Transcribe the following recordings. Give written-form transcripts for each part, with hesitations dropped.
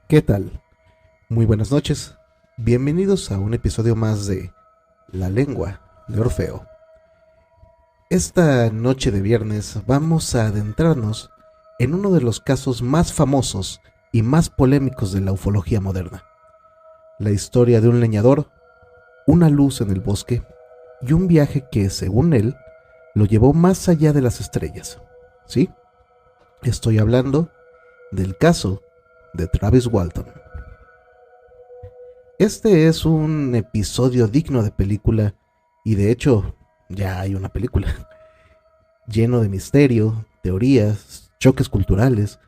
¿Qué tal? Muy buenas noches. Bienvenidos a un episodio más de La lengua de Orfeo. Esta noche de viernes vamos a adentrarnos en uno de los casos más famosos y más polémicos de la ufología moderna. La historia de un leñador, una luz en el bosque y un viaje que, según él, lo llevó más allá de las estrellas. ¿Sí? Estoy hablando del caso de Travis Walton. Este es un episodio digno de película, y de hecho ya hay una película, lleno de misterio, teorías, choques culturales,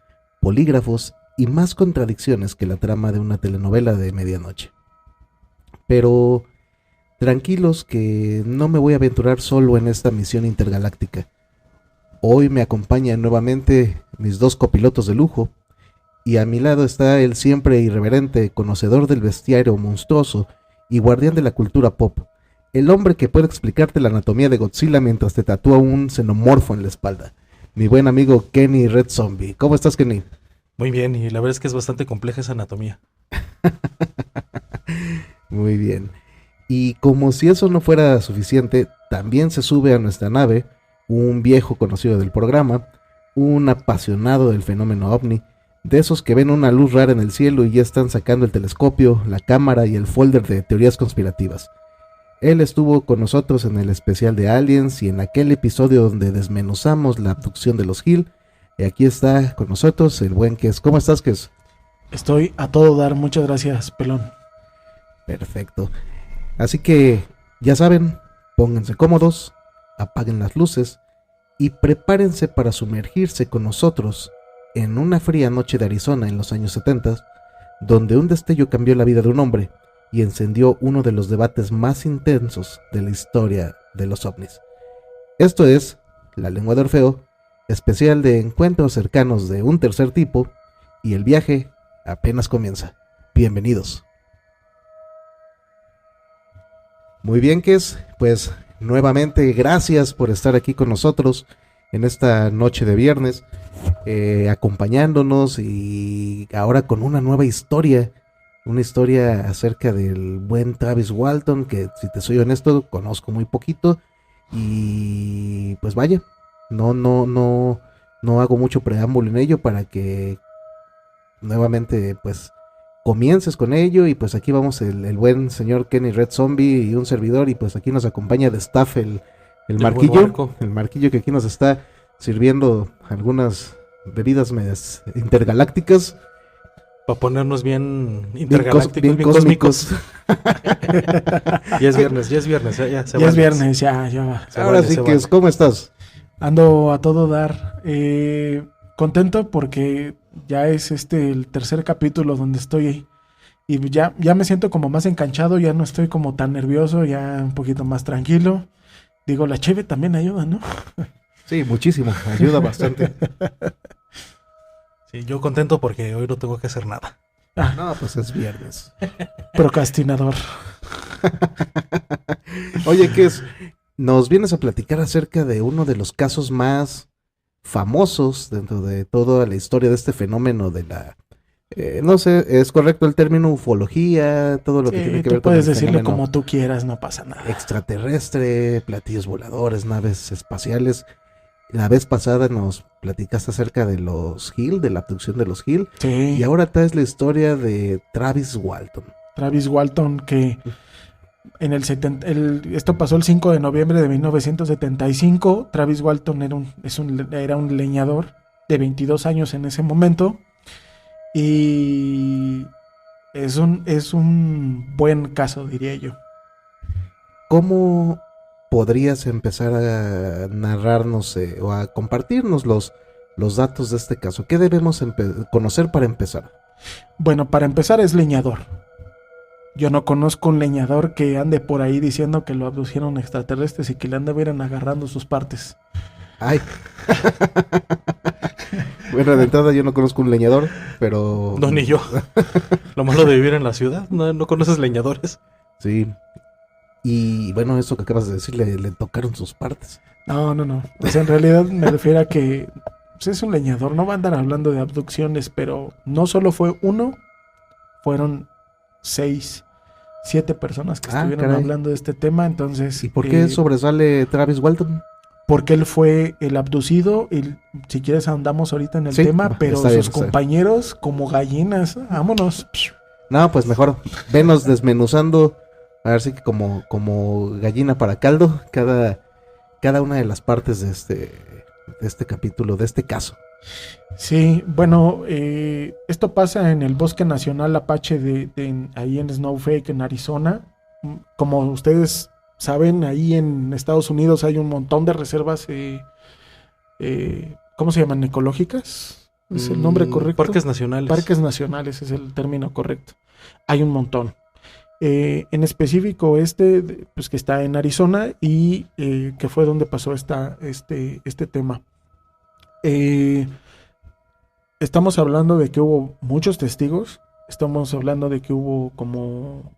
polígrafos y más contradicciones que la trama de una telenovela de medianoche. Pero tranquilos que no me voy a aventurar solo en esta misión intergaláctica. Hoy me acompañan nuevamente mis dos copilotos de lujo, y a mi lado está el siempre irreverente conocedor del bestiario monstruoso y guardián de la cultura pop, el hombre que puede explicarte la anatomía de Godzilla mientras te tatúa un xenomorfo en la espalda, mi buen amigo Kenny Red Zombie. ¿Cómo estás, Kenny? Muy bien, y la verdad es que es bastante compleja esa anatomía. Muy bien. Y como si eso no fuera suficiente, también se sube a nuestra nave un viejo conocido del programa, un apasionado del fenómeno ovni, de esos que ven una luz rara en el cielo y ya están sacando el telescopio, la cámara y el folder de teorías conspirativas. Él estuvo con nosotros en el especial de Aliens y en aquel episodio donde desmenuzamos la abducción de los Hill. Y aquí está con nosotros el buen Kes. ¿Cómo estás, Kes? Estoy a todo dar, muchas gracias, pelón. Perfecto. Así que, ya saben, pónganse cómodos, apaguen las luces y prepárense para sumergirse con nosotros en una fría noche de Arizona en los años 70, donde un destello cambió la vida de un hombre y encendió uno de los debates más intensos de la historia de los ovnis. Esto es La lengua de Orfeo, especial de encuentros cercanos de un tercer tipo, y el viaje apenas comienza. Bienvenidos. Muy bien, Kes, pues nuevamente gracias por estar aquí con nosotros en esta noche de viernes, acompañándonos y ahora con una nueva historia, una historia acerca del buen Travis Walton, que si te soy honesto conozco muy poquito y pues vaya, no hago mucho preámbulo en ello para que nuevamente pues comiences con ello. Y pues aquí vamos el buen señor Kenny Red Zombie y un servidor, y pues aquí nos acompaña de staff el marquillo que aquí nos está sirviendo algunas bebidas medias intergalácticas. Para ponernos bien intergalácticos, bien cósmicos. Ya es viernes, ya es viernes, ya va. Ahora sí que es, ¿cómo estás? Ando a todo dar. Contento porque ya es el tercer capítulo donde estoy y ya me siento como más enganchado, ya no estoy como tan nervioso, ya un poquito más tranquilo. Digo, la cheve también ayuda, ¿no? Sí, muchísimo, ayuda bastante. Sí, yo contento porque hoy no tengo que hacer nada. No, pues es viernes. Procrastinador. Oye, ¿qué es? Nos vienes a platicar acerca de uno de los casos más famosos dentro de toda la historia de este fenómeno de la... no sé, ¿es correcto el término ufología? Todo lo que tiene que ver con el puedes decirlo como tú quieras, no pasa nada. Extraterrestre, platillos voladores, naves espaciales. La vez pasada nos platicaste acerca de los Hill, de la abducción de los Hill. Sí. Y ahora traes la historia de Travis Walton. Travis Walton, que en esto pasó el 5 de noviembre de 1975. Travis Walton era un leñador de 22 años en ese momento. Y es un buen caso, diría yo. ¿Cómo podrías empezar a narrarnos o a compartirnos los datos de este caso? ¿Qué debemos conocer para empezar? Bueno, para empezar es leñador. Yo no conozco un leñador que ande por ahí diciendo que lo abducieron extraterrestres y que le anduvieran agarrando sus partes. Ay. Bueno, de entrada yo no conozco un leñador, pero... No, ni yo. Lo malo de vivir en la ciudad, no conoces leñadores. Sí. Y bueno, eso que acabas de decir, le tocaron sus partes. No. Pues en realidad me refiero a que pues es un leñador. No va a andar hablando de abducciones, pero no solo fue uno, fueron 7 personas que estuvieron caray. hablando de este tema. Entonces, ¿Y por qué sobresale Travis Walton? porque él fue el abducido. Y si quieres andamos ahorita en el Sí, tema, pero está bien, sus está bien. compañeros como gallinas, vámonos. No, pues mejor, venos desmenuzando, a ver si que como gallina para caldo, cada una de las partes de este capítulo, de este caso. Sí, bueno, esto pasa en el Bosque Nacional Apache ahí en Snowflake, en Arizona. Como ustedes saben, ahí en Estados Unidos hay un montón de reservas, ¿cómo se llaman? ¿Ecológicas? ¿Es el nombre correcto? Parques nacionales. Parques nacionales es el término correcto. Hay un montón. En específico pues que está en Arizona y que fue donde pasó este tema. Estamos hablando de que hubo muchos testigos. Estamos hablando de que hubo como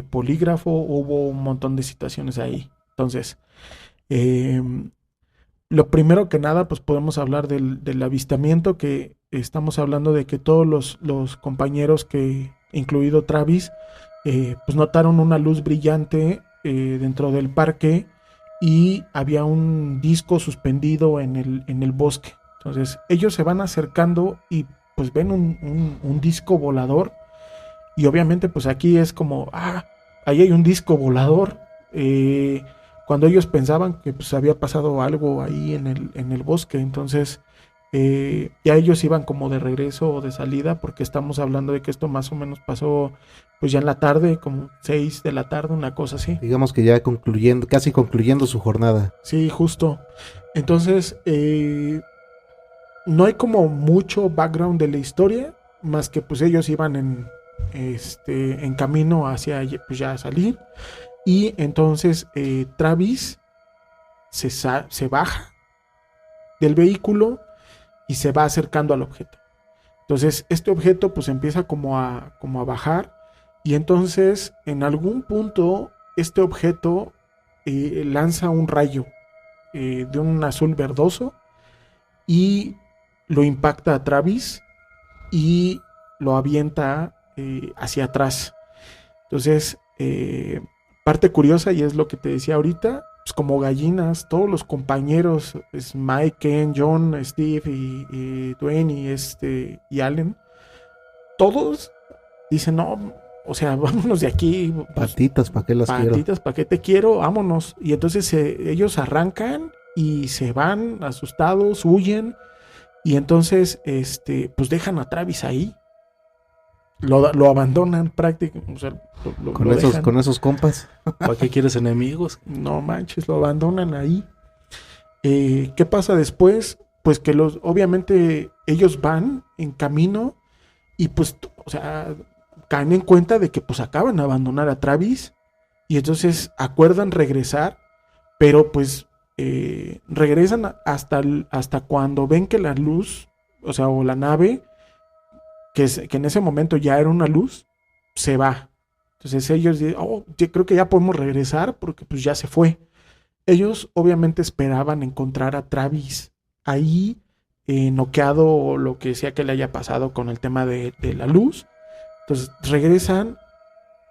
polígrafo. Hubo un montón de situaciones ahí. Entonces, lo primero que nada, pues podemos hablar del avistamiento, que estamos hablando de que todos los compañeros, incluido Travis, pues notaron una luz brillante dentro del parque y había un disco suspendido en el bosque. Entonces ellos se van acercando y pues ven un disco volador, y obviamente pues aquí es como, ahí hay un disco volador, cuando ellos pensaban que pues había pasado algo ahí en el bosque. Entonces ya ellos iban como de regreso o de salida, porque estamos hablando de que esto más o menos pasó pues ya en la tarde, como 6 de la tarde, una cosa así. Digamos que ya casi concluyendo su jornada. Sí, justo. Entonces, no hay como mucho background de la historia, más que pues ellos iban en camino hacia pues ya salir. Y entonces Travis se baja del vehículo y se va acercando al objeto. Entonces este objeto pues empieza como a bajar, y entonces en algún punto este objeto lanza un rayo de un azul verdoso y lo impacta a Travis y lo avienta hacia atrás. Entonces, parte curiosa, y es lo que te decía ahorita, pues como gallinas, todos los compañeros, es Mike, Ken, John, Steve y Dwayne y Allen, todos dicen, no, o sea, vámonos de aquí. Pues, Patitas, ¿para qué las quiero? patitas, ¿para qué te quiero? Vámonos. Y entonces ellos arrancan y se van asustados, huyen, y entonces pues dejan a Travis ahí. Lo abandonan prácticamente, o sea, lo dejan. Con esos compas. ¿Para qué quieres enemigos? No manches, lo abandonan ahí. ¿Qué pasa después? Pues que obviamente ellos van en camino y pues, o sea, caen en cuenta de que pues acaban de abandonar a Travis, y entonces acuerdan regresar, pero pues regresan hasta cuando ven que la luz, o sea, o la nave, que en ese momento ya era una luz, se va. Entonces ellos dicen, yo creo que ya podemos regresar porque pues ya se fue. Ellos obviamente esperaban encontrar a Travis ahí, noqueado, o lo que sea que le haya pasado con el tema de la luz. Entonces regresan,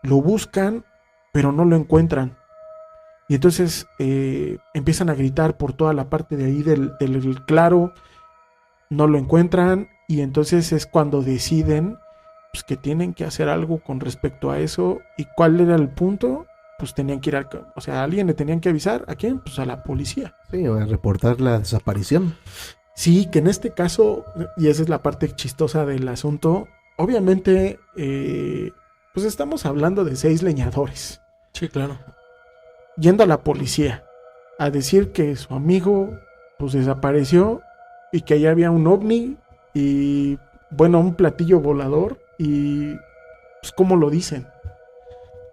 lo buscan, pero no lo encuentran. Y entonces empiezan a gritar por toda la parte de ahí del claro, no lo encuentran, y entonces es cuando deciden pues, que tienen que hacer algo con respecto a eso. ¿Y cuál era el punto? Pues tenían que ir o sea, a alguien le tenían que avisar. ¿A quién? Pues a la policía. Sí, o a reportar la desaparición. Sí, que en este caso, y esa es la parte chistosa del asunto, obviamente, pues estamos hablando de 6 leñadores. Sí, claro. Yendo a la policía a decir que su amigo pues desapareció, y que allá había un ovni y bueno, un platillo volador, y pues cómo lo dicen,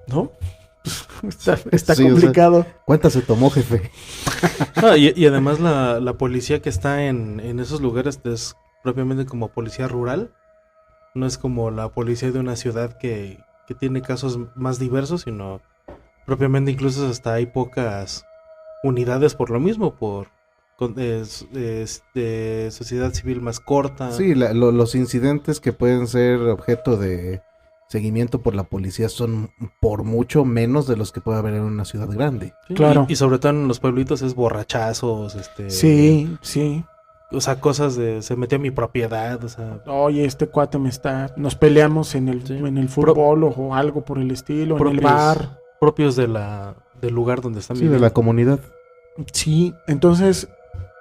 ¿no? Está Sí, complicado. O sea, ¿cuántas se tomó, jefe? No, y además la policía que está en esos lugares es propiamente como policía rural. No es como la policía de una ciudad que tiene casos más diversos, sino propiamente incluso hasta hay pocas unidades por lo mismo, de sociedad civil más corta. Sí, los incidentes que pueden ser objeto de seguimiento por la policía son por mucho menos de los que puede haber en una ciudad grande. Sí, Claro. Y sobre todo en los pueblitos es borrachazos, Sí, sí. o sea, cosas de se metió a mi propiedad, o sea, Oye, este cuate nos peleamos en el, Sí. en el fútbol o algo por el estilo, en el Propios- bar. propios del lugar donde están Sí, de viviendo. la comunidad. Sí, entonces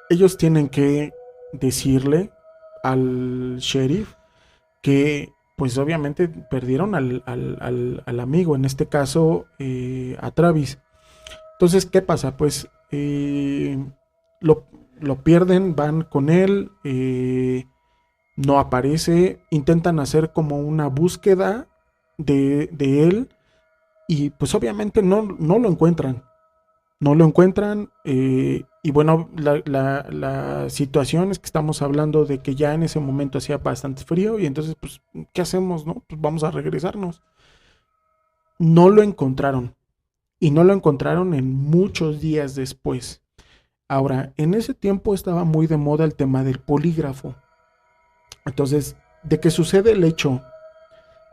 ellos tienen que decirle al sheriff que pues obviamente perdieron al amigo, en este caso a Travis. Entonces, ¿qué pasa? Pues lo pierden, van con él, no aparece, intentan hacer como una búsqueda de él y pues obviamente no lo encuentran. No lo encuentran y bueno, la situación es que estamos hablando de que ya en ese momento hacía bastante frío y entonces pues, ¿qué hacemos? No? Pues vamos a regresarnos. No lo encontraron y no lo encontraron en muchos días después. Ahora, en ese tiempo estaba muy de moda el tema del polígrafo. Entonces, de que sucede el hecho,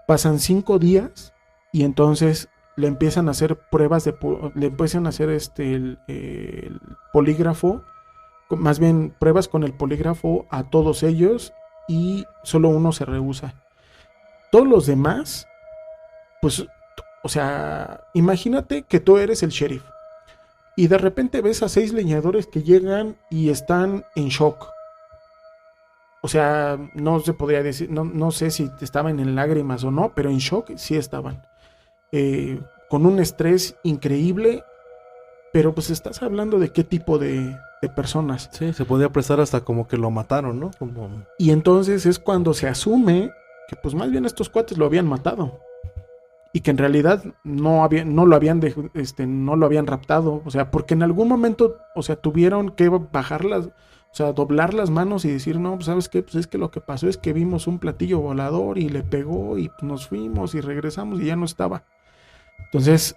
pasan 5 días y entonces le empiezan a hacer pruebas le empiezan a hacer el polígrafo, más bien pruebas con el polígrafo a todos ellos y solo uno se rehúsa. Todos los demás, pues, o sea, imagínate que tú eres el sheriff y de repente ves a 6 leñadores que llegan y están en shock. O sea, no se podría decir, no sé si estaban en lágrimas o no, pero en shock sí estaban. Con un estrés increíble, pero pues estás hablando de qué tipo de personas. Sí, se podía prestar hasta como que lo mataron, ¿no? Como... Y entonces es cuando se asume que pues más bien estos cuates lo habían matado. Y que en realidad no lo habían raptado. O sea, porque en algún momento, o sea, tuvieron que bajarlas, o sea, doblar las manos y decir, no, pues ¿sabes qué? Pues es que lo que pasó es que vimos un platillo volador y le pegó y nos fuimos y regresamos y ya no estaba. Entonces,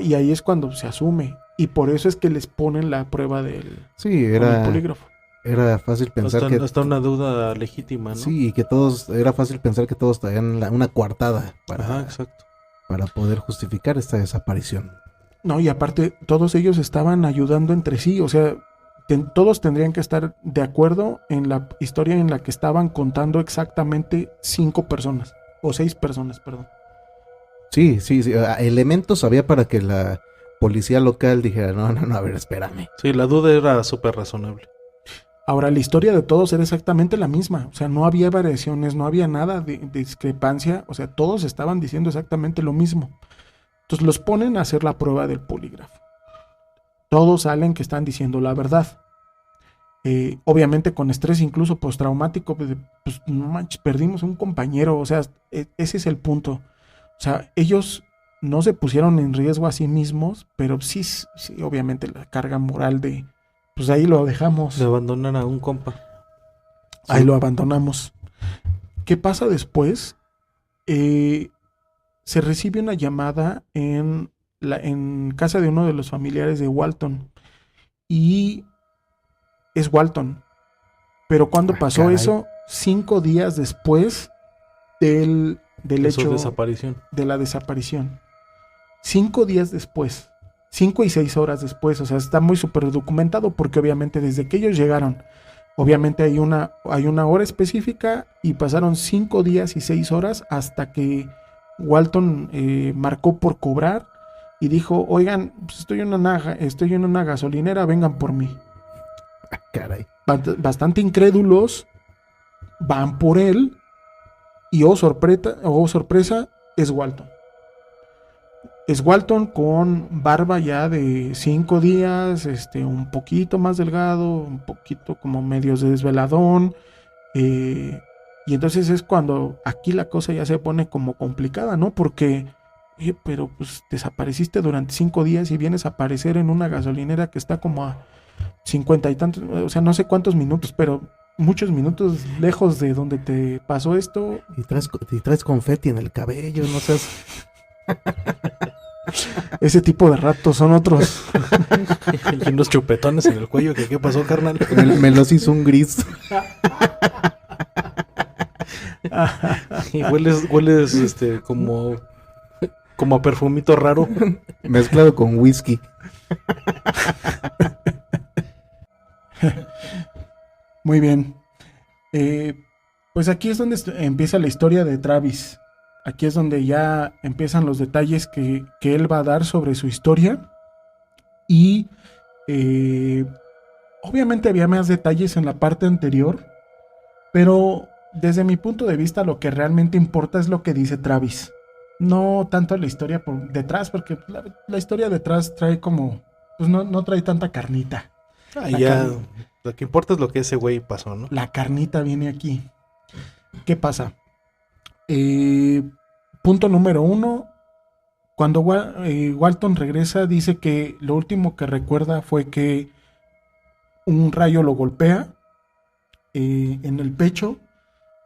y ahí es cuando se asume. Y por eso es que les ponen la prueba del polígrafo. Era fácil pensar hasta una duda legítima, ¿no? Sí, que era fácil pensar que todos traían una coartada Ajá, exacto. para poder justificar esta desaparición. No, y aparte, todos ellos estaban ayudando entre sí, o sea, todos tendrían que estar de acuerdo en la historia en la que estaban contando exactamente 5 personas, o 6 personas, perdón. Sí, elementos había para que la policía local dijera, no, a ver, espérame. Sí, la duda era súper razonable. Ahora, la historia de todos era exactamente la misma, o sea, no había variaciones, no había nada de discrepancia, o sea, todos estaban diciendo exactamente lo mismo. Entonces los ponen a hacer la prueba del polígrafo. Todos salen que están diciendo la verdad. Obviamente con estrés incluso postraumático, pues no manches, perdimos un compañero, o sea, ese es el punto. O sea, ellos no se pusieron en riesgo a sí mismos, pero sí, obviamente la carga moral de, pues ahí lo dejamos. De abandonar a un compa. Ahí lo abandonamos. ¿Qué pasa después? Se recibe una llamada en casa de uno de los familiares de Walton. Y es Walton. Pero ¿cuándo pasó caray. eso? 5 días después del hecho Desaparición. de la desaparición. 5 días después. 5 y 6 horas después. O sea, está muy súper documentado porque obviamente desde que ellos llegaron, obviamente hay una hora específica y pasaron 5 días y 6 horas hasta que Walton marcó por cobrar y dijo, oigan, pues estoy en una gasolinera, vengan por mí. Caray. Bastante incrédulos, van por él y sorpresa, es Walton. Es Walton con barba ya de 5 días, un poquito más delgado, un poquito como medio desveladón. Y entonces es cuando aquí la cosa ya se pone como complicada, ¿no? Porque, oye, pero pues desapareciste durante 5 días y vienes a aparecer en una gasolinera que está como a 50 y tantos, o sea, no sé cuántos minutos, pero muchos minutos lejos de donde te pasó esto. Y traes confeti en el cabello, no seas... Ese tipo de ratos son otros. Y unos chupetones en el cuello. ¿Qué pasó, carnal? me los hizo un gris. Y hueles como a perfumito raro. Mezclado con whisky. Muy bien. Pues aquí es donde empieza la historia de Travis. Aquí es donde ya empiezan los detalles que él va a dar sobre su historia. Y obviamente había más detalles en la parte anterior, pero desde mi punto de vista lo que realmente importa es lo que dice Travis. No tanto la historia por detrás, porque la historia detrás trae como... Pues no trae tanta carnita. Y ya lo que importa es lo que ese güey pasó, ¿no? La carnita viene aquí. ¿Qué pasa? Punto número 1. Cuando Walton regresa, dice que lo último que recuerda fue que un rayo lo golpea en el pecho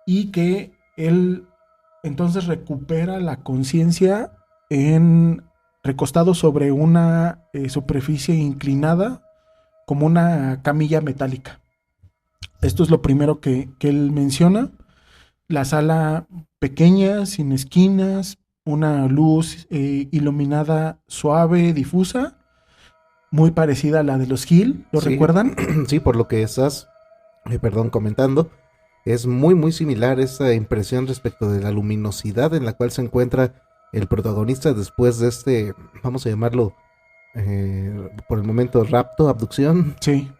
y que él entonces recupera la conciencia recostado sobre una superficie inclinada como una camilla metálica. Esto es lo primero que él menciona. La sala pequeña, sin esquinas, una luz iluminada suave, difusa, muy parecida a la de los Hill, ¿lo recuerdan? Sí, por lo que estás, comentando, es muy muy similar esa impresión respecto de la luminosidad en la cual se encuentra el protagonista después de este, vamos a llamarlo, por el momento rapto, abducción. Sí.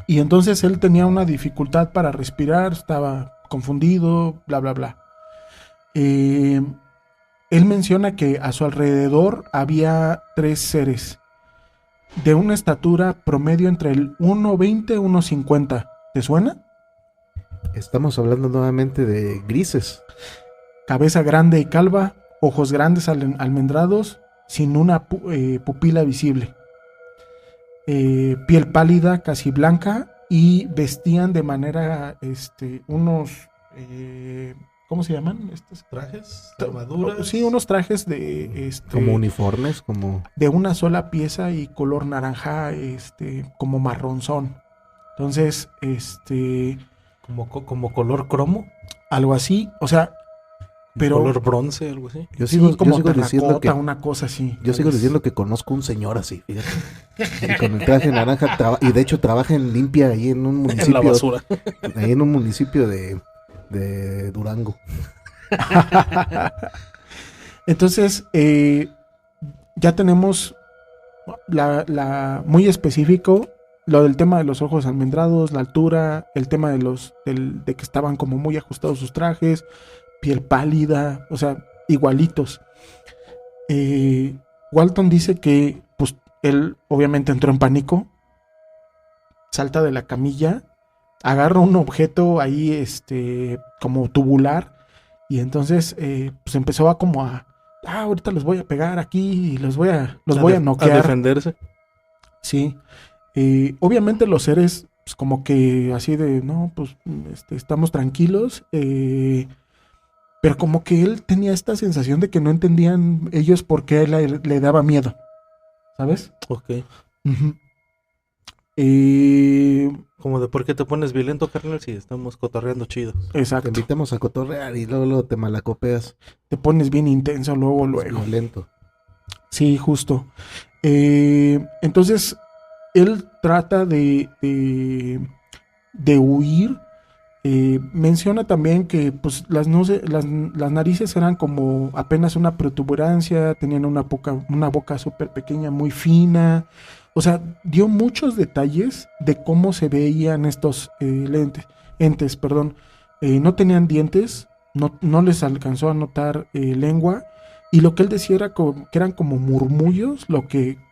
Y entonces él tenía una dificultad para respirar, estaba confundido, bla, bla, bla. Él menciona que a su alrededor había 3 seres de una estatura promedio entre el 1.20 y 1.50. ¿Te suena? Estamos hablando nuevamente de grises. Cabeza grande y calva, ojos grandes almendrados, sin una pupila visible. Piel pálida, casi blanca, y vestían de manera unos... ¿cómo se llaman? ¿Estos trajes? ¿Armaduras? Sí, unos trajes de... como uniformes, como... de una sola pieza y color naranja, como marronzón. Entonces, como color cromo. Algo así, o sea... Pero, color bronce, algo así. Yo sigo diciendo que una cosa así. Yo sigo diciendo que conozco un señor así, fíjate. Y con el traje naranja y de hecho trabaja en limpia ahí en un municipio. En la basura. Ahí en un municipio de Durango. Entonces, ya tenemos muy específico lo del tema de los ojos almendrados, la altura, el tema de que estaban como muy ajustados sus trajes, piel pálida, o sea, igualitos. Walton dice que pues él obviamente entró en pánico, salta de la camilla, agarra un objeto ahí como tubular y entonces pues empezó a ahorita los voy a pegar aquí y los voy a noquear. A defenderse. Sí. Obviamente los seres pues como que así de no, pues estamos tranquilos, pero como que él tenía esta sensación de que no entendían ellos por qué él le daba miedo, ¿sabes? Ok. Uh-huh. Como de por qué te pones violento, carnal, si estamos cotorreando chido. Exacto. Te invitamos a cotorrear y luego te malacopeas. Te pones bien intenso luego. Violento. Sí, justo. Entonces, él trata de huir. Menciona también que pues las narices eran como apenas una protuberancia, tenían una boca súper pequeña, muy fina. O sea, dio muchos detalles de cómo se veían estos entes. No tenían dientes, no les alcanzó a notar lengua. Y lo que él decía era que eran como murmullos,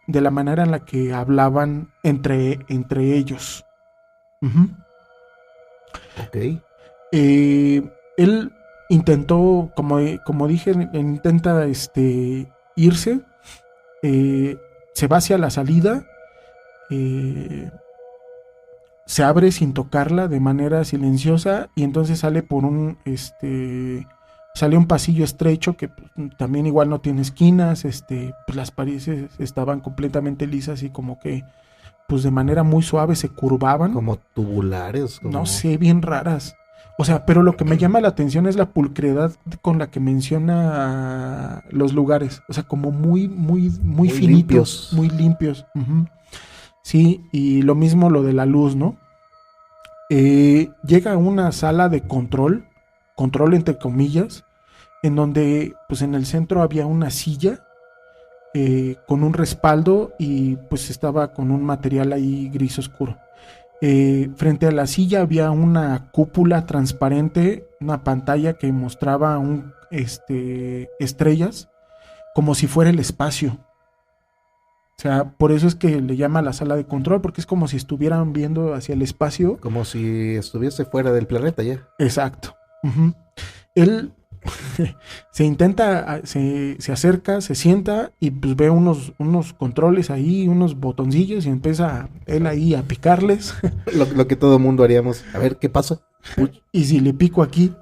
de la manera en la que hablaban entre ellos. Uh-huh. Ok. Él intentó, como dije, intenta irse. Se va hacia la salida. Se abre sin tocarla de manera silenciosa. Y entonces sale por sale un pasillo estrecho que también igual no tiene esquinas. Pues las paredes estaban completamente lisas y como que pues de manera muy suave se curvaban. Como tubulares. No sé, bien raras. O sea, pero lo que me llama la atención es la pulcredad con la que menciona los lugares. O sea, como muy finitos, limpios. muy limpios. Ujú. Sí, y lo mismo lo de la luz, ¿no? Llega a una sala de control entre comillas, en donde pues en el centro había una silla con un respaldo y pues estaba con un material ahí gris oscuro. Frente a la silla había una cúpula transparente, una pantalla que mostraba estrellas como si fuera el espacio. O sea, por eso es que le llama la sala de control, porque es como si estuvieran viendo hacia el espacio. Como si estuviese fuera del planeta ya. Exacto. Uh-huh. Él se acerca, se sienta y pues ve unos controles ahí, unos botoncillos y empieza él ahí a picarles. Lo que todo mundo haríamos. A ver, ¿qué pasa? Y si le pico aquí.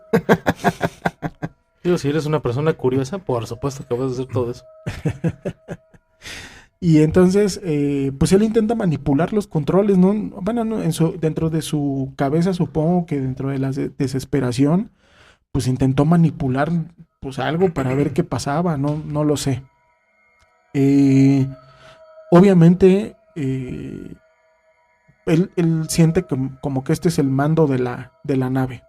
Digo, si eres una persona curiosa, por supuesto que vas a hacer todo eso. Y entonces, pues él intenta manipular los controles, ¿no? Bueno, no, dentro de su cabeza, supongo que dentro de la desesperación, pues intentó manipular pues algo para ver qué pasaba, no lo sé. Obviamente, él siente como que este es el mando de la nave.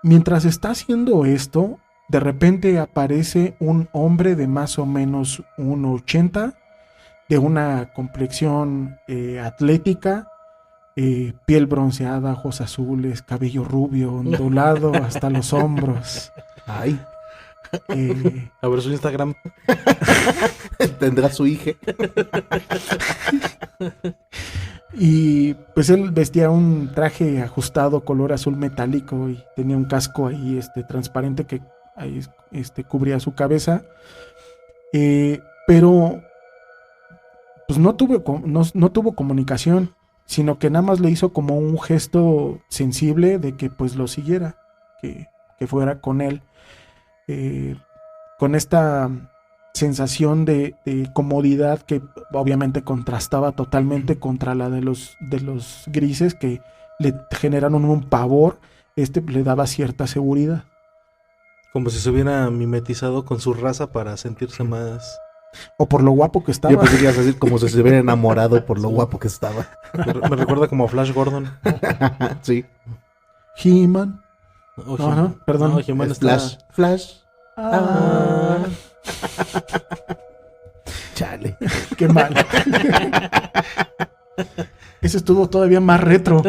Mientras está haciendo esto, de repente aparece un hombre de más o menos 1.80, de una complexión atlética, piel bronceada, ojos azules, cabello rubio, ondulado hasta los hombros. Ay. A ver su Instagram. Tendrá su hija. Y pues él vestía un traje ajustado color azul metálico y tenía un casco ahí transparente que ahí cubría su cabeza. Pero pues no tuvo comunicación, sino que nada más le hizo como un gesto sensible de que pues lo siguiera, que fuera con él, con esta sensación de comodidad que obviamente contrastaba totalmente contra la de los grises, que le generaron un pavor. Le daba cierta seguridad. Como si se hubiera mimetizado con su raza para sentirse más... O por lo guapo que estaba. Yo pensé que ibas a decir como si se hubiera enamorado por lo guapo que estaba. Me recuerda como a Flash Gordon. Sí. He-Man. No, perdón. No, He-Man está... Flash. Ah. Chale. Qué mal. Ese estuvo todavía más retro.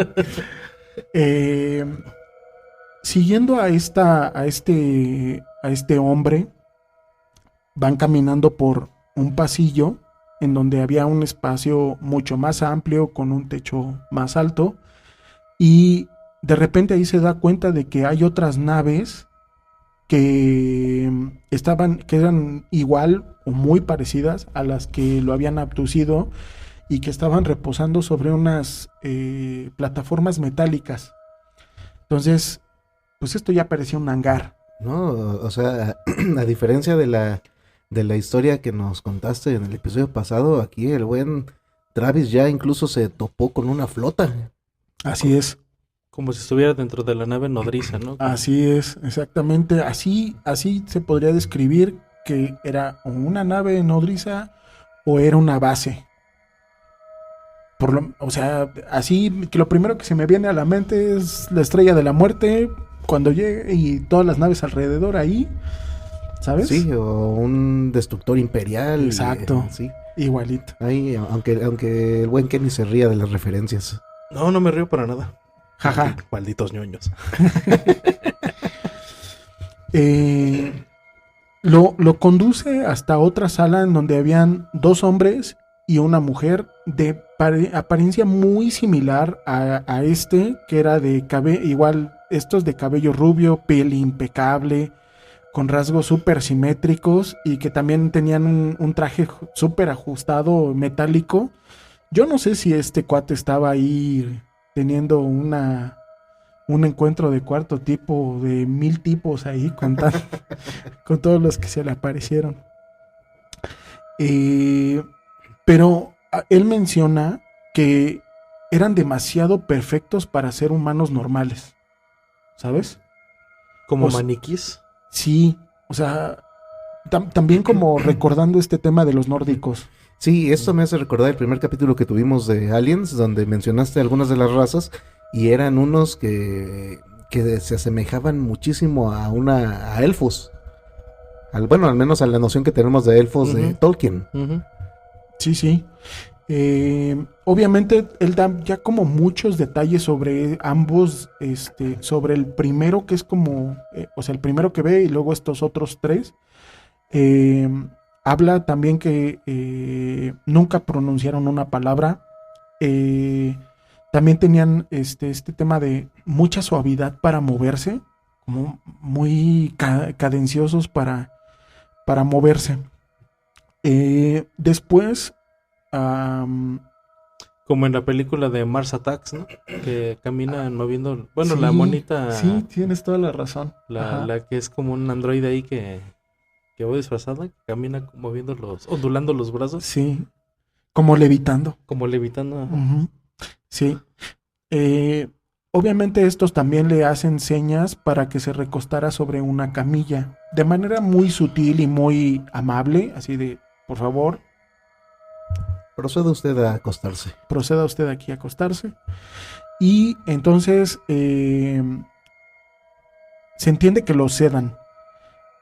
Siguiendo a este hombre, van caminando por un pasillo en donde había un espacio mucho más amplio con un techo más alto, y de repente ahí se da cuenta de que hay otras naves que eran igual o muy parecidas a las que lo habían abducido y que estaban reposando sobre unas plataformas metálicas. Entonces, pues esto ya parecía un hangar. No, o sea, a diferencia de la historia que nos contaste en el episodio pasado, aquí el buen Travis ya incluso se topó con una flota. Así es. Como si estuviera dentro de la nave nodriza, ¿no? Así es, exactamente. Así se podría describir que era una nave nodriza o era una base. O sea, así que lo primero que se me viene a la mente es la Estrella de la Muerte cuando llegue y todas las naves alrededor ahí, ¿sabes? Sí, o un destructor imperial. Exacto. Sí. Igualito. Ahí, aunque el buen Kenny se ría de las referencias. No me río para nada. Jaja. Malditos ñoños. Lo conduce hasta otra sala en donde habían 2 hombres y una mujer de apariencia muy similar a que era de cabello, igual estos de cabello rubio, piel impecable, con rasgos súper simétricos y que también tenían un traje súper ajustado, metálico. Yo no sé si este cuate estaba ahí teniendo un encuentro de cuarto tipo, de 1000 tipos ahí, con todos los que se le aparecieron. Pero él menciona que eran demasiado perfectos para ser humanos normales. ¿sabes? Como O sea, maniquís. Sí, o sea, también como recordando este tema de los nórdicos. Sí, esto me hace recordar el primer capítulo que tuvimos de Aliens, donde mencionaste algunas de las razas y eran unos que se asemejaban muchísimo a elfos. Bueno, al menos a la noción que tenemos de elfos de Ujú. Tolkien. Ujú. Sí, sí. Obviamente él da ya como muchos detalles sobre ambos, sobre el primero que es como, o sea, el primero que ve y luego estos otros tres. Eh, Habla también que nunca pronunciaron una palabra. Eh, También tenían este tema de mucha suavidad para moverse, como muy cadenciosos para moverse. Después, am, Como en la película de Mars Attacks, ¿no? Que caminan moviendo. Bueno, la sí, monita. sí, tienes toda la razón. La, Ajá. la que es como un androide ahí que va disfrazada, que camina moviendo ondulando los brazos, Sí, como levitando. como levitando. Ajá. Ujú. Sí. Eh, Obviamente estos también le hacen señas para que se recostara sobre una camilla, de manera muy sutil y muy amable, así de, por favor, Procede usted a acostarse. proceda usted aquí a acostarse. Y entonces se entiende que lo sedan.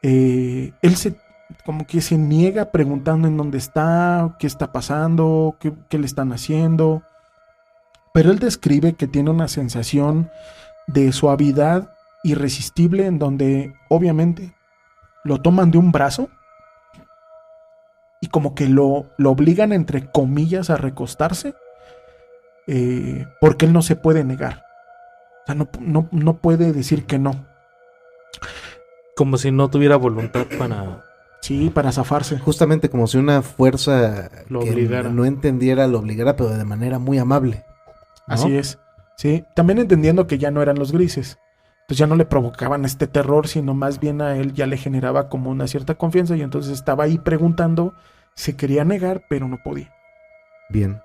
Él como que se niega preguntando en dónde está, qué está pasando, qué le están haciendo. Pero él describe que tiene una sensación de suavidad irresistible en donde obviamente lo toman de un brazo y como que lo obligan entre comillas a recostarse porque él no se puede negar. O sea, no puede decir que no. Como si no tuviera voluntad para. Sí, para zafarse. Justamente como si una fuerza Lo que obligara. no entendiera lo obligara, pero de manera muy amable, ¿no? Así es. Sí, también entendiendo que ya no eran los grises. Pues ya no le provocaban este terror, sino más bien a él ya le generaba como una cierta confianza y entonces estaba ahí preguntando, se quería negar, pero no podía. Bien.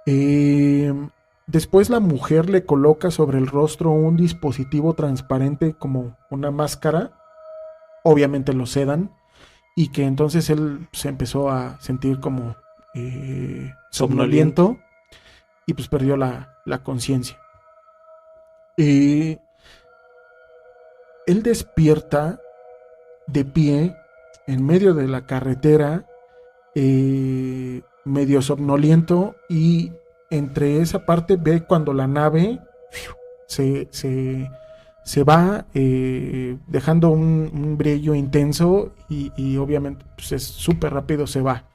Eh, Después la mujer le coloca sobre el rostro un dispositivo transparente como una máscara, obviamente lo sedan, y que entonces él se empezó a sentir como somnoliento y pues perdió la conciencia. Él despierta de pie en medio de la carretera, medio somnoliento, y entre esa parte ve cuando la nave se va dejando un brillo intenso y obviamente pues es súper rápido, se va.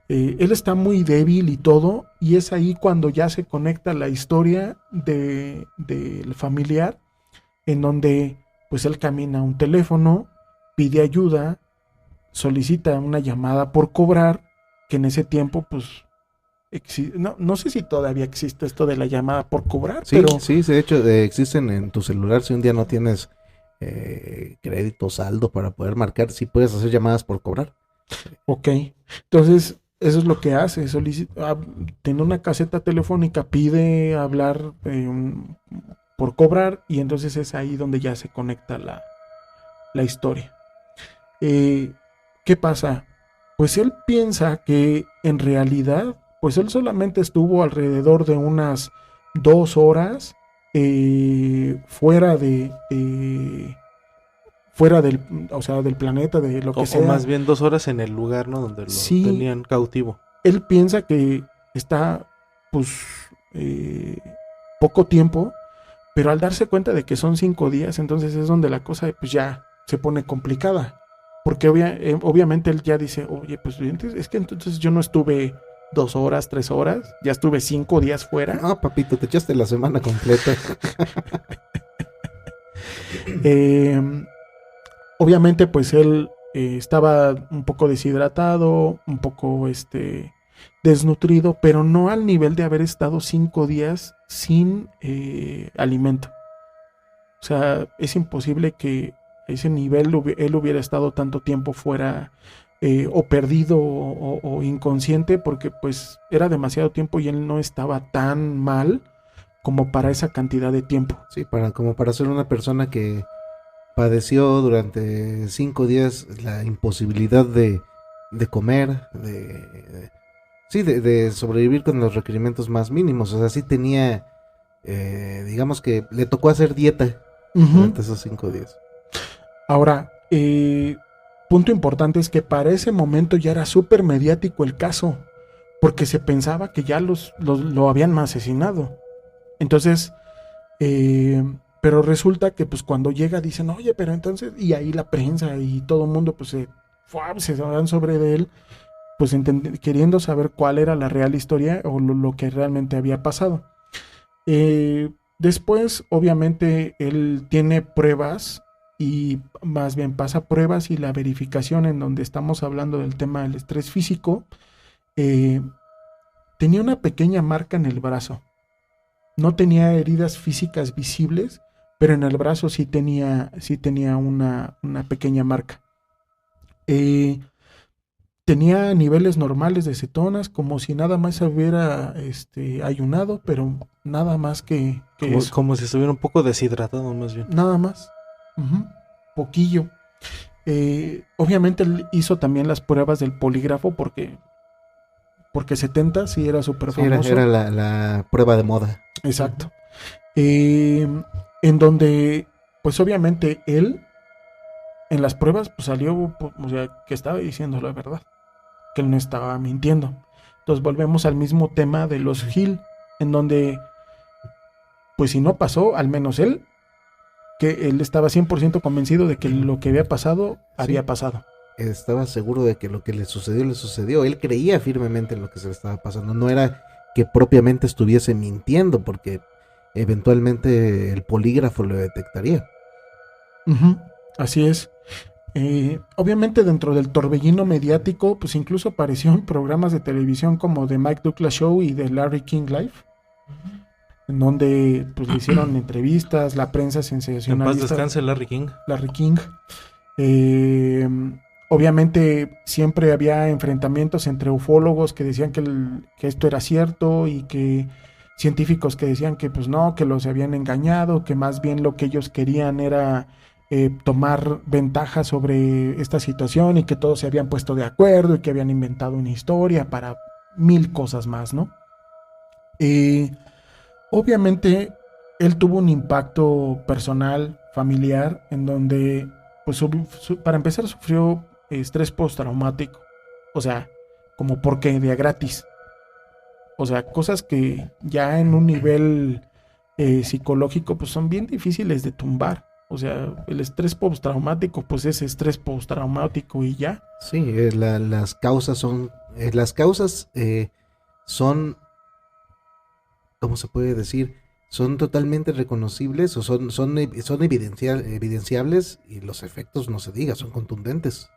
Él está muy débil y todo, y es ahí cuando ya se conecta la historia del familiar, en donde pues él camina a un teléfono, pide ayuda, solicita una llamada por cobrar, que en ese tiempo pues no sé si todavía existe esto de la llamada por cobrar, Sí, pero sí, de hecho existen en tu celular. Si un día no tienes crédito, saldo para poder marcar, sí puedes hacer llamadas por cobrar. ok. Entonces, eso es lo que hace. Tiene una caseta telefónica, pide hablar por cobrar, y entonces es ahí donde ya se conecta la historia. ¿Qué pasa? Pues él piensa que en realidad, pues él solamente estuvo alrededor de unas 2 horas fuera fuera del, o sea, del planeta, de lo que O sea. más bien 2 horas en el lugar, ¿no? Donde lo Sí. tenían cautivo. Él piensa que está, pues, poco tiempo, pero al darse cuenta de que son 5 días, entonces es donde la cosa, pues, ya se pone complicada. Porque obviamente él ya dice, oye, pues es que entonces yo no estuve 2 horas, 3 horas, ya estuve 5 días fuera. No, papito, te echaste la semana completa. Obviamente, pues él estaba un poco deshidratado, un poco desnutrido, pero no al nivel de haber estado 5 días sin alimento. O sea, es imposible que a ese nivel él hubiera estado tanto tiempo fuera o perdido o inconsciente, porque pues era demasiado tiempo y él no estaba tan mal como para esa cantidad de tiempo. Sí, como para ser una persona que padeció durante 5 días la imposibilidad de comer, de sobrevivir con los requerimientos más mínimos. O sea, sí tenía, digamos que le tocó hacer dieta durante esos 5 días. Ahora, punto importante es que para ese momento ya era súper mediático el caso, porque se pensaba que ya lo habían asesinado. Entonces, pero resulta que pues cuando llega dicen, oye, pero entonces, y ahí la prensa y todo el mundo pues se dan sobre de él, pues queriendo saber cuál era la real historia o lo que realmente había pasado. Después, obviamente, él tiene pruebas, y más bien pasa pruebas y la verificación en donde estamos hablando del tema del estrés físico. Tenía una pequeña marca en el brazo. No tenía heridas físicas visibles, pero en el brazo sí tenía una pequeña marca. Tenía niveles normales de cetonas, como si nada más hubiera ayunado, pero nada más que eso. Como si estuviera un poco deshidratado, más bien. Nada más. Poquillo. Obviamente él hizo también las pruebas del polígrafo porque 70 sí era súper famoso. Era la prueba de moda. Exacto. En donde, pues obviamente él, en las pruebas, pues salió, pues, o sea, que estaba diciendo la verdad, que él no estaba mintiendo. Entonces volvemos al mismo tema de los Hill, en donde, pues si no pasó, al menos él estaba 100% convencido de que lo que había pasado, había pasado. Estaba seguro de que lo que le sucedió. Él creía firmemente en lo que se le estaba pasando. No era que propiamente estuviese mintiendo, porque eventualmente el polígrafo lo detectaría. Así es. Obviamente dentro del torbellino mediático, pues incluso apareció en programas de televisión como The Mike Douglas Show y The Larry King Live, en donde pues le hicieron entrevistas, la prensa sensacionalista. En paz descanse Larry King. Larry King. Obviamente siempre había enfrentamientos entre ufólogos que decían que esto era cierto, y que científicos que decían que pues no, que los habían engañado, que más bien lo que ellos querían era tomar ventaja sobre esta situación, y que todos se habían puesto de acuerdo y que habían inventado una historia para 1000 cosas más, ¿no? Obviamente él tuvo un impacto personal, familiar, en donde pues para empezar sufrió estrés postraumático, o sea, como porque de a gratis, o sea, cosas que ya en un nivel psicológico pues son bien difíciles de tumbar. O sea, el estrés postraumático pues es estrés postraumático y ya. Sí, las causas son ¿cómo se puede decir? Son totalmente reconocibles, o son evidenciables, y los efectos, no se diga, son contundentes.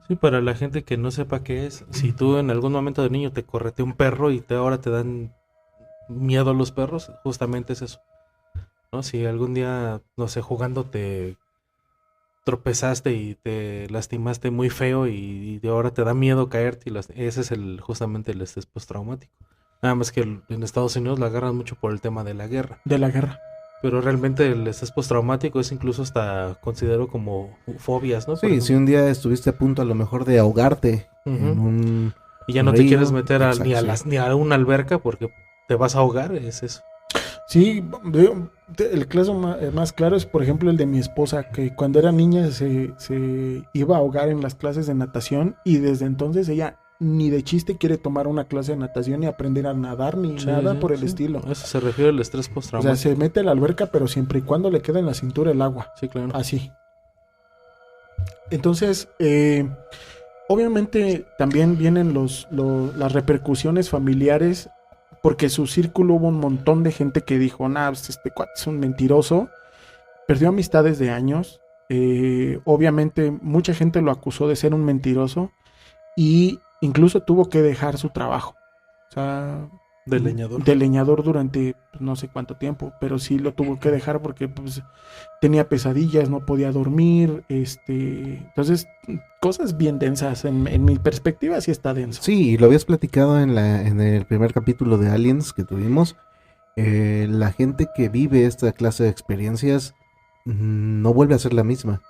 Sí, para la gente que no sepa qué es, si tú en algún momento de niño te corretea un perro y ahora te dan miedo a los perros, justamente es eso, ¿no? Si algún día, no sé, jugando te tropezaste y te lastimaste muy feo y de ahora te da miedo caerte, ese es justamente el estrés postraumático. Nada más que en Estados Unidos la agarran mucho por el tema de la guerra. Pero realmente el estrés postraumático es incluso hasta considero como fobias, ¿no? Sí, si un día estuviste a punto a lo mejor de ahogarte en un y ya no río, te quieres meter exacto, ni a una alberca porque te vas a ahogar, es eso. Sí, el caso más claro es, por ejemplo, el de mi esposa, que cuando era niña se iba a ahogar en las clases de natación, y desde entonces ella ni de chiste quiere tomar una clase de natación, ni aprender a nadar, ni nada por el estilo. A eso se refiere al estrés postraumático. O sea, se mete a la alberca, pero siempre y cuando le quede en la cintura el agua. Sí, claro. Así. Entonces, obviamente también vienen las repercusiones familiares, porque su círculo hubo un montón de gente que dijo, nah, pues este cuate es un mentiroso. Perdió amistades de años. Obviamente mucha gente lo acusó de ser un mentiroso, y incluso tuvo que dejar su trabajo. O sea, de leñador. De leñador durante no sé cuánto tiempo, pero sí lo tuvo que dejar porque pues tenía pesadillas, no podía dormir, entonces cosas bien densas. En mi perspectiva sí está denso. Sí, lo habías platicado en el primer capítulo de Aliens que tuvimos. La gente que vive esta clase de experiencias no vuelve a ser la misma.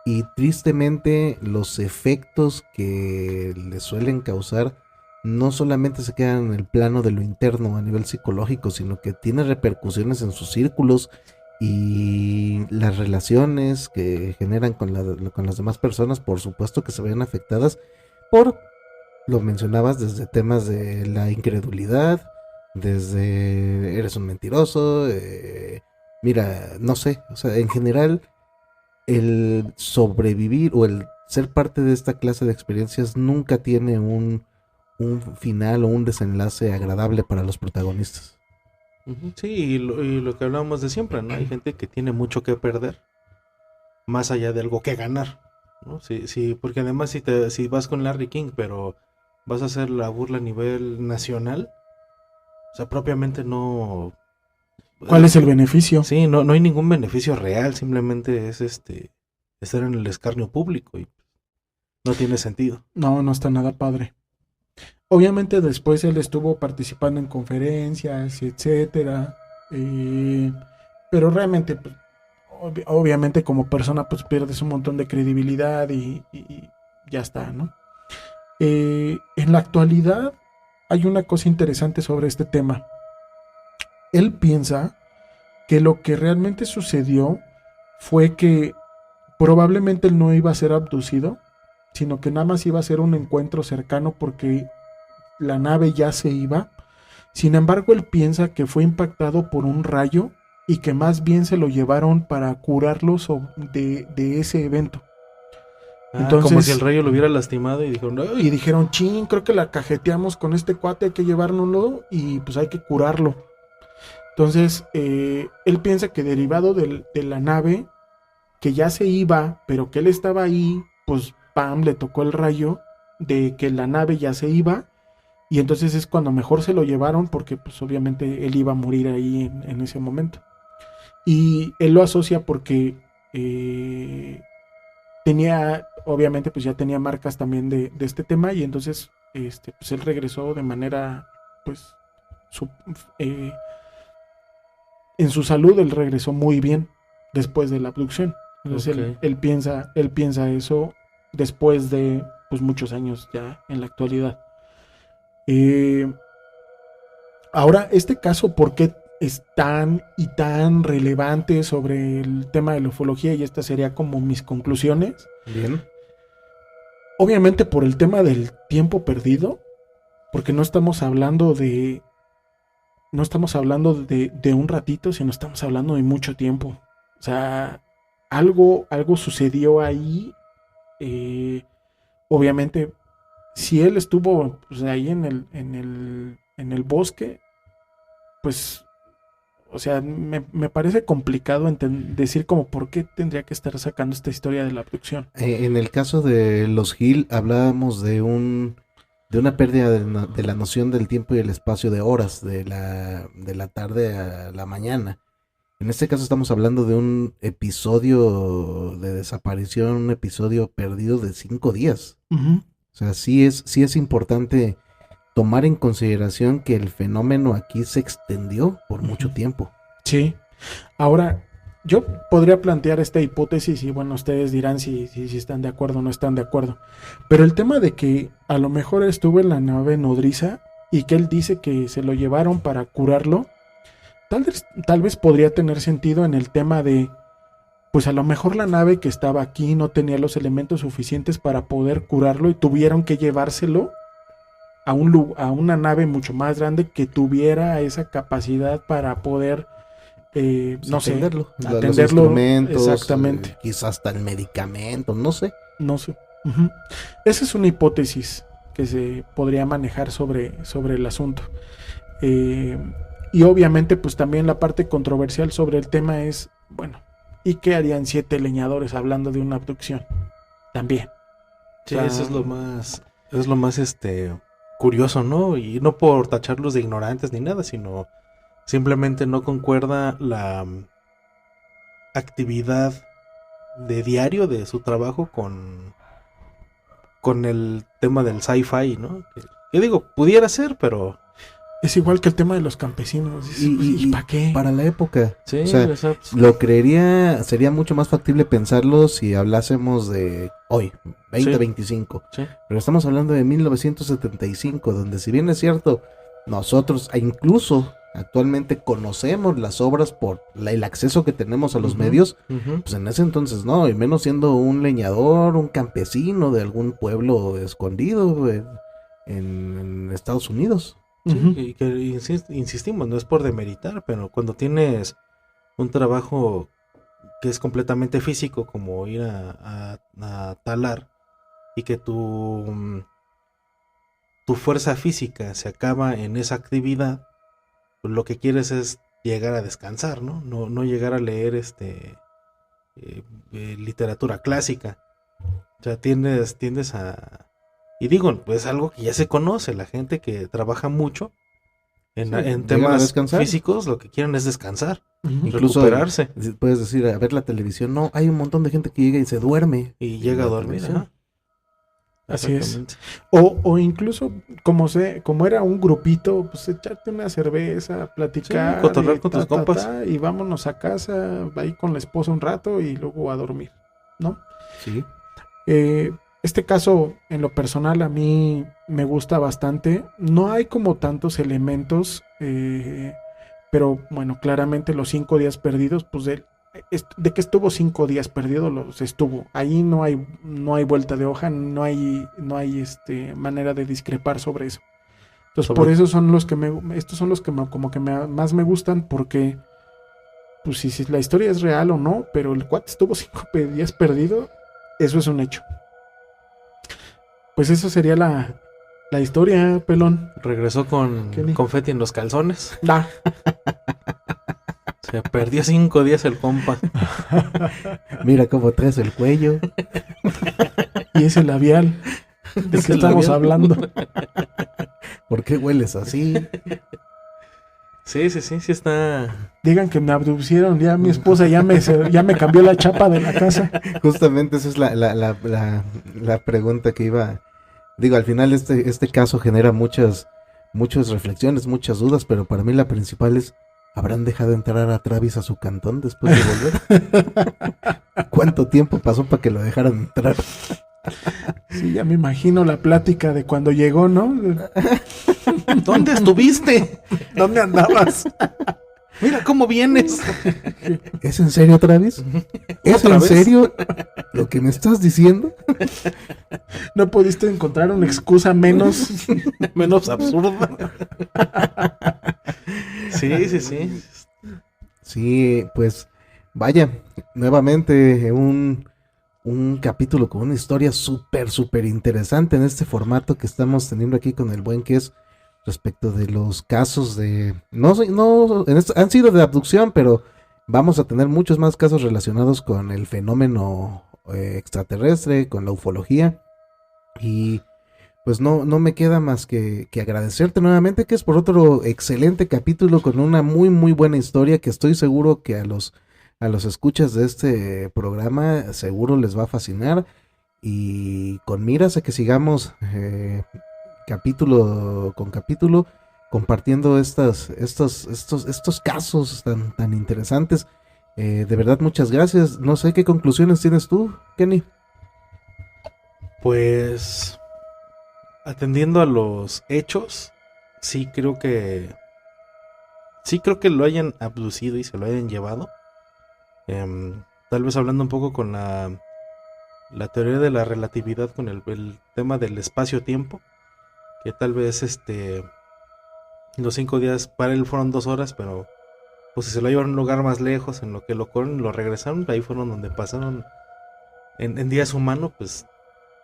Y tristemente los efectos que le suelen causar no solamente se quedan en el plano de lo interno a nivel psicológico, sino que tiene repercusiones en sus círculos y las relaciones que generan con las demás personas, por supuesto que se ven afectadas por, lo mencionabas, desde temas de la incredulidad, desde eres un mentiroso, mira, no sé, o sea, en general el sobrevivir o el ser parte de esta clase de experiencias nunca tiene un final o un desenlace agradable para los protagonistas. Sí, y lo que hablábamos de siempre, ¿no? Hay gente que tiene mucho que perder, más allá de algo que ganar, ¿no? Sí, porque además si vas con Larry King, pero vas a hacer la burla a nivel nacional, o sea, propiamente no... ¿Cuál es el beneficio? Sí, no hay ningún beneficio real, simplemente es estar en el escarnio público y no tiene sentido. No está nada padre. Obviamente después él estuvo participando en conferencias, etcétera. Pero realmente, pues, obviamente como persona, pues pierdes un montón de credibilidad y ya está, ¿no? En la actualidad hay una cosa interesante sobre este tema. Él piensa que lo que realmente sucedió fue que probablemente él no iba a ser abducido, sino que nada más iba a ser un encuentro cercano porque la nave ya se iba. Sin embargo, él piensa que fue impactado por un rayo y que más bien se lo llevaron para curarlo de ese evento. Entonces, como si el rayo lo hubiera lastimado y dijeron, ¡ay! Y dijeron, chin, creo que la cajeteamos con este cuate, hay que llevárnoslo y pues hay que curarlo. Entonces, él piensa que derivado de la nave, que ya se iba, pero que él estaba ahí, pues pam, le tocó el rayo de que la nave ya se iba. Y entonces es cuando mejor se lo llevaron porque pues obviamente él iba a morir ahí en ese momento. Y él lo asocia porque tenía, obviamente pues ya tenía marcas también de este tema y entonces pues él regresó de manera pues en su salud él regresó muy bien después de la abducción. Entonces Okay. él piensa eso después de pues muchos años ya en la actualidad. Ahora, este caso, ¿por qué es tan y tan relevante sobre el tema de la ufología? Y esta sería como mis conclusiones. Bien. Obviamente por el tema del tiempo perdido, porque no estamos hablando de un ratito, sino estamos hablando de mucho tiempo. O sea, algo sucedió ahí. Obviamente, si él estuvo pues, ahí en el bosque, pues, o sea, me parece complicado decir como por qué tendría que estar sacando esta historia de la abducción. En el caso de los Hill hablábamos de una pérdida de la noción del tiempo y el espacio de horas, de la tarde a la mañana. En este caso estamos hablando de un episodio de desaparición, un episodio perdido de 5 días. Uh-huh. O sea, sí es importante tomar en consideración que el fenómeno aquí se extendió por mucho tiempo. Sí. Ahora, yo podría plantear esta hipótesis y bueno, ustedes dirán si están de acuerdo o no están de acuerdo. Pero el tema de que a lo mejor estuvo en la nave nodriza y que él dice que se lo llevaron para curarlo, tal vez podría tener sentido en el tema de, pues a lo mejor la nave que estaba aquí no tenía los elementos suficientes para poder curarlo y tuvieron que llevárselo a una nave mucho más grande que tuviera esa capacidad para poder Atenderlo. Los atenderlo. instrumentos, Exactamente. quizás hasta el medicamento, no sé. Uh-huh. Esa es una hipótesis que se podría manejar sobre el asunto. Y obviamente pues también la parte controversial sobre el tema es, bueno, ¿y qué harían 7 leñadores hablando de una abducción? También. Sí, eso es lo más curioso, ¿no? Y no por tacharlos de ignorantes ni nada, sino simplemente no concuerda la actividad de diario de su trabajo con el tema del sci-fi, ¿no? Que digo, pudiera ser, pero Es igual que el tema de los campesinos. ¿Y para qué? Para la época. Sí, O sea, exacto. lo creería, sería mucho más factible pensarlo si hablásemos de hoy, 2025. Sí. Pero estamos hablando de 1975, donde si bien es cierto, nosotros, e incluso actualmente conocemos las obras por el acceso que tenemos a los medios, pues en ese entonces no, y menos siendo un leñador, un campesino de algún pueblo escondido en Estados Unidos. Sí, y que insistimos, no es por demeritar, pero cuando tienes un trabajo que es completamente físico, como ir a talar, y que tu fuerza física se acaba en esa actividad, pues lo que quieres es llegar a descansar, ¿no? No llegar a leer literatura clásica. O sea, tiendes a... Y digo, pues algo que ya se conoce, la gente que trabaja mucho en Llegan a temas descansar. físicos, lo que quieren es descansar, Incluso recuperarse. puedes decir, a ver la televisión, no, hay un montón de gente que llega y se duerme. Y en llega a la dormir. televisión. Ajá. Así es. Exactamente. O incluso, como era un grupito, pues echarte una cerveza, platicar. Sí, cotorrear y con tus compas. y vámonos a casa, ahí con la esposa un rato y luego a dormir, ¿no? Sí. Este caso, en lo personal, a mí me gusta bastante. No hay como tantos elementos, pero bueno, claramente los 5 días perdidos, pues de que estuvo 5 días perdido, los estuvo. Ahí no hay vuelta de hoja, no hay manera de discrepar sobre eso. Entonces, por eso son los que estos son los que más me gustan, porque pues si la historia es real o no, pero el cuate estuvo 5 días perdido, eso es un hecho. Pues eso sería la historia, pelón. Regresó con Kenny. confeti en los calzones. Da. Se perdió 5 días el compa. Mira cómo traes el cuello. Y ese labial. ¿De Ese qué estamos labial. hablando? ¿Por qué hueles así? Sí está. Digan que me abducieron, ya mi esposa ya me cambió la chapa de la casa. Justamente esa es la pregunta que iba. Digo, al final este caso genera muchas reflexiones, muchas dudas, pero para mí la principal es, ¿habrán dejado entrar a Travis a su cantón después de volver? ¿Cuánto tiempo pasó para que lo dejaran entrar? Sí, ya me imagino la plática de cuando llegó, ¿no? ¿Dónde estuviste? ¿Dónde andabas? Mira cómo vienes. ¿Es en serio, Travis? ¿Es ¿Otra en vez? serio lo que me estás diciendo? ¿No pudiste encontrar una excusa menos? Menos absurda. Sí. Sí, pues vaya, nuevamente un capítulo con una historia súper interesante en este formato que estamos teniendo aquí con el buen que es respecto de los casos de... han sido de abducción, pero vamos a tener muchos más casos relacionados con el fenómeno extraterrestre, con la ufología. Y pues no me queda más que agradecerte nuevamente, que es por otro excelente capítulo con una muy buena historia que estoy seguro que a los escuchas de este programa seguro les va a fascinar, y con miras a que sigamos capítulo con capítulo compartiendo estos casos tan interesantes. De verdad, muchas gracias. No sé qué conclusiones tienes tú, Kenny. Pues atendiendo a los hechos, sí creo que lo hayan abducido y se lo hayan llevado. Tal vez hablando un poco con la teoría de la relatividad, con el tema del espacio-tiempo, que tal vez los 5 días para él fueron 2 horas, pero pues si se lo llevaron a un lugar más lejos, en lo que lo regresaron, ahí fueron donde pasaron en días humanos, pues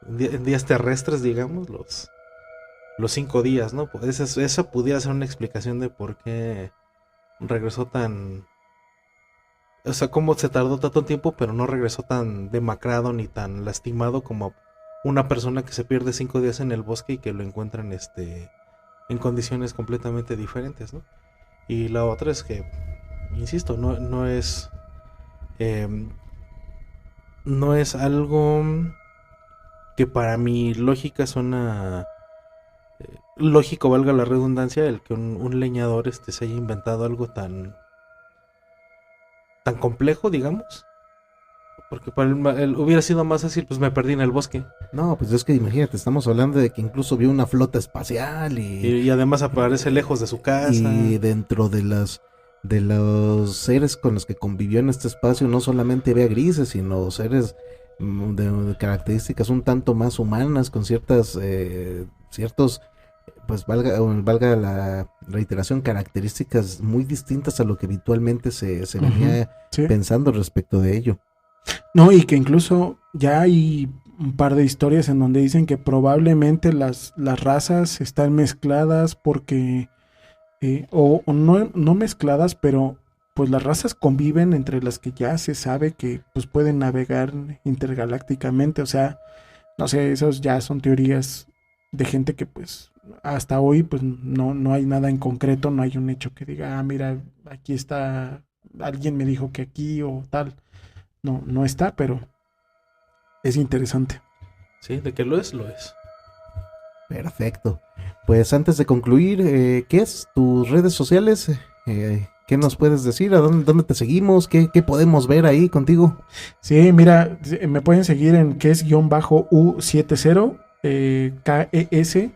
en días terrestres, digamos, los 5 días, ¿no? Pues esa pudiera ser una explicación de por qué regresó tan... O sea, cómo se tardó tanto tiempo, pero no regresó tan demacrado ni tan lastimado como una persona que se pierde 5 días en el bosque y que lo encuentran en condiciones completamente diferentes, ¿no? Y la otra es que, insisto, no es algo que para mi lógica suena lógico, valga la redundancia, el que un leñador se haya inventado algo tan complejo, digamos. Porque para hubiera sido más fácil, pues me perdí en el bosque. No, pues es que imagínate, estamos hablando de que incluso vio una flota espacial y además aparece lejos de su casa. Y dentro de los seres con los que convivió en este espacio, no solamente ve a grises, sino seres de características un tanto más humanas, con ciertos, pues valga la reiteración, características muy distintas a lo que habitualmente se venía pensando respecto de ello. No, y que incluso ya hay un par de historias en donde dicen que probablemente las razas están mezcladas porque, o no mezcladas, pero pues las razas conviven entre las que ya se sabe que pues pueden navegar intergalácticamente. O sea, no sé, esos ya son teorías de gente que pues hasta hoy pues no hay nada en concreto, no hay un hecho que diga, mira, aquí está, alguien me dijo que aquí o tal. No está, pero es interesante. Sí, de que lo es, lo es. Perfecto. Pues antes de concluir, ¿qué es tus redes sociales? ¿Qué nos puedes decir? ¿A dónde te seguimos? ¿Qué podemos ver ahí contigo? Sí, mira, me pueden seguir en que es -U70 KES.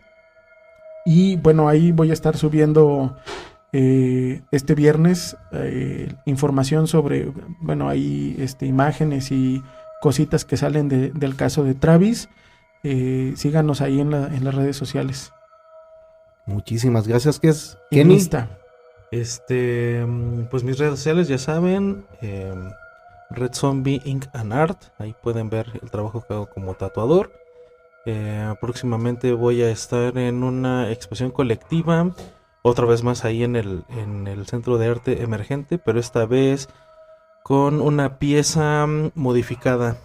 Y bueno, ahí voy a estar subiendo este viernes información sobre, bueno, ahí imágenes y cositas que salen del caso de Travis. Síganos ahí en las redes sociales. Muchísimas gracias. ¿Qué es? Kenny. Pues mis redes sociales ya saben, Red Zombie Ink and Art, ahí pueden ver el trabajo que hago como tatuador. Próximamente voy a estar en una exposición colectiva, otra vez más ahí en el Centro de Arte Emergente, pero esta vez con una pieza modificada.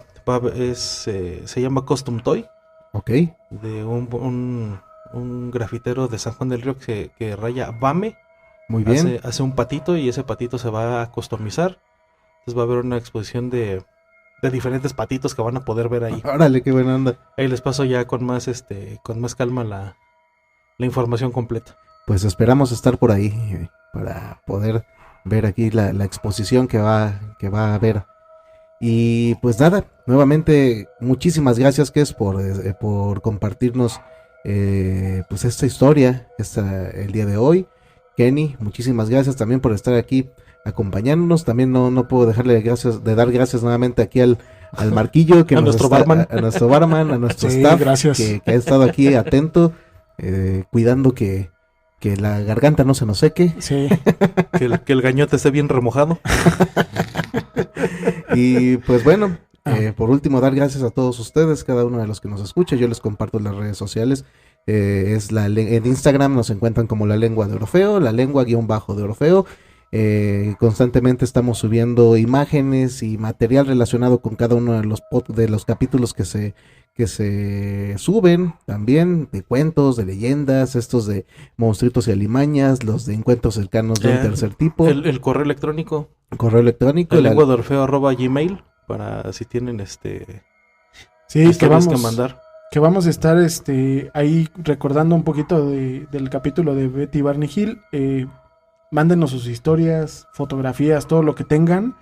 Se llama Custom Toy. Ok. De un grafitero de San Juan del Río que raya Bame. Muy bien. Hace un patito y ese patito se va a customizar. Entonces va a haber una exposición de diferentes patitos que van a poder ver ahí. Órale, qué buena onda. Ahí les paso ya con más calma la información completa. Pues esperamos estar por ahí para poder ver aquí la exposición que va a haber. Y pues nada, nuevamente muchísimas gracias, Kes, por compartirnos pues esta historia el día de hoy. Kenny, muchísimas gracias también por estar aquí acompañándonos. También no puedo dejarle de dar gracias nuevamente aquí al Marquillo, que a nuestro barman, a nuestro staff, gracias. Que ha estado aquí atento, cuidando que la garganta no se nos seque. Sí. que el gañote esté bien remojado. Y pues bueno, por último, dar gracias a todos ustedes, cada uno de los que nos escucha. Yo les comparto en las redes sociales. En Instagram nos encuentran como La Lengua de Orfeo, La Lengua_de Orfeo. Constantemente estamos subiendo imágenes y material relacionado con cada uno de los capítulos que se suben, también de cuentos, de leyendas, estos de monstruitos y alimañas, los de encuentros cercanos de un tercer tipo. El correo electrónico. La lenguadeorfeo@gmail, para si tienen sí, que vamos que mandar. Que vamos a estar ahí recordando un poquito del capítulo de Betty Barney Hill. Mándenos sus historias, fotografías, todo lo que tengan.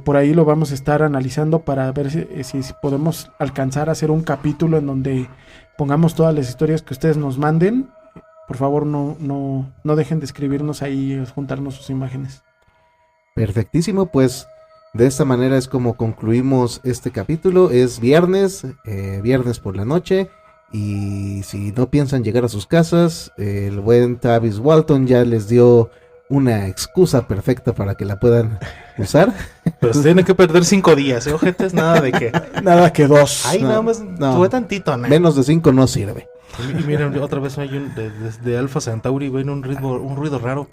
Por ahí lo vamos a estar analizando para ver si podemos alcanzar a hacer un capítulo en donde pongamos todas las historias que ustedes nos manden. Por favor, no dejen de escribirnos ahí, juntarnos sus imágenes. Perfectísimo, pues de esta manera es como concluimos este capítulo. Es viernes por la noche. Y si no piensan llegar a sus casas, el buen Travis Walton ya les dio una excusa perfecta para que la puedan usar. Pero se tienen que perder 5 días, ojetes, nada de que... Nada que 2. Ay, nada más, sube tantito, ¿no? Menos de 5 no sirve. Y miren, otra vez hay de Alpha Centauri, ven un ruido raro.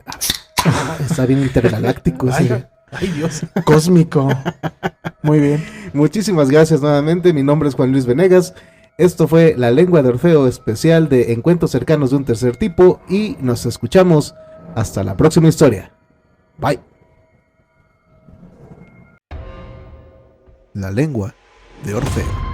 Está bien intergaláctico ese. Ay, Dios. Cósmico. Muy bien. Muchísimas gracias nuevamente. Mi nombre es Juan Luis Venegas. Esto fue La Lengua de Orfeo, especial de encuentros cercanos de un tercer tipo. Y nos escuchamos hasta la próxima historia. Bye. La Lengua de Orfeo.